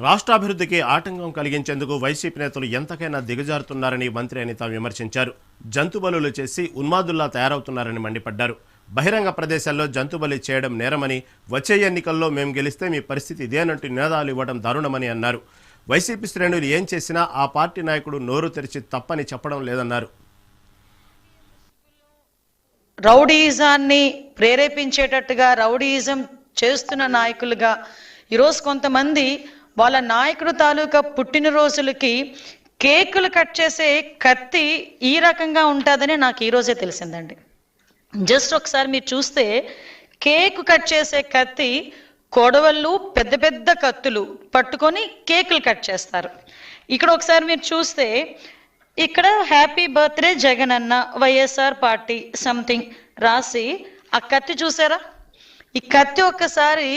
రాష్ట్రాభివృద్ధికి ఆటంకం కలిగించేందుకు వైసీపీ నేతలు ఎంతకైనా దిగజారుతున్నారని మంత్రి అనిత విమర్శించారు. జంతుబలులు చేసి ఉన్మాదుల్లా తయారవుతున్నారని మండిపడ్డారు. బహిరంగ ప్రదేశాల్లో జంతుబలి చేయడం నేరమని, వచ్చే ఎన్నికల్లో మేం గెలిస్తే మీ పరిస్థితి ఇదేనంటూ నినాదాలు ఇవ్వడం దారుణమని అన్నారు. వైసీపీ శ్రేణులు ఏం చేసినా ఆ పార్టీ నాయకుడు నోరు తెరిచి తప్పని చెప్పడం లేదన్నారు. రౌడీయిజాన్ని ప్రేరేపించేటట్టుగా రౌడీయిజం చేస్తున్న నాయకులుగా ఈరోజు కొంతమంది వాళ్ళ నాయకుడు తాలూకా పుట్టినరోజులకి కేకులు కట్ చేసే కత్తి ఈ రకంగా ఉంటుందని నాకు ఈరోజే తెలిసిందండి. జస్ట్ ఒకసారి మీరు చూస్తే కేకు కట్ చేసే కత్తి కొడవళ్ళు పెద్ద పెద్ద కత్తులు పట్టుకొని కేకులు కట్ చేస్తారు. ఇక్కడ ఒకసారి మీరు చూస్తే ఇక్కడ హ్యాపీ బర్త్డే జగన్ అన్న వైఎస్ఆర్ పార్టీ సంథింగ్ రాసి ఆ కత్తి చూసారా? ఈ కత్తి ఒక్కసారి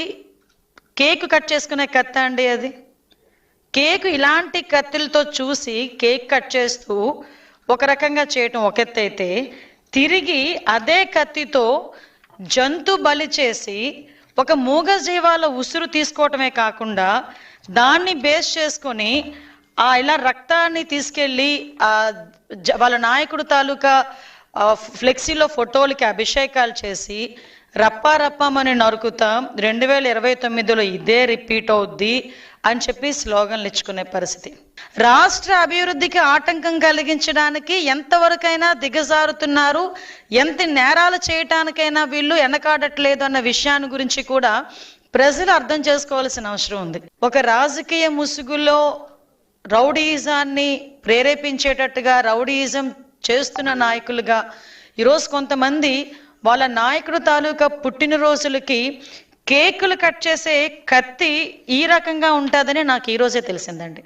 కేకు కట్ చేసుకునే కత్తి అండి. అది కేకు ఇలాంటి కత్తులతో చూసి కేక్ కట్ చేస్తూ ఒక రకంగా చేయటం ఒక ఎత్తు అయితే, తిరిగి అదే కత్తితో జంతు బలి చేసి ఒక మూగజీవాల ఉసురు తీసుకోవటమే కాకుండా దాన్ని బేస్ చేసుకొని ఇలా రక్తాన్ని తీసుకెళ్ళి వాళ్ళ నాయకుడు తాలూకా ఫ్లెక్సీలో ఫోటోలకి అభిషేకాలు చేసి రప్పారప్పమని నరుకుతాం, 2029లో ఇదే రిపీట్ అవుద్ది అని చెప్పి స్లోగన్లు ఇచ్చుకునే పరిస్థితి. రాష్ట్ర అభివృద్ధికి ఆటంకం కలిగించడానికి ఎంతవరకైనా దిగజారుతున్నారు, ఎంత నేరాలు చేయటానికైనా వీళ్ళు వెనకాడట్లేదు అన్న విషయాన్ని గురించి కూడా ప్రజలు అర్థం చేసుకోవాల్సిన అవసరం ఉంది. ఒక రాజకీయ ముసుగులో రౌడీయిజాన్ని ప్రేరేపించేటట్టుగా రౌడీయిజం చేస్తున్న నాయకులుగా ఈరోజు కొంతమంది వాళ్ళ నాయకుడు తాలూకా పుట్టినరోజులకి కేకులు కట్ చేసే కత్తి ఈ రకంగా ఉంటుందని నాకు ఈరోజే తెలిసిందండి.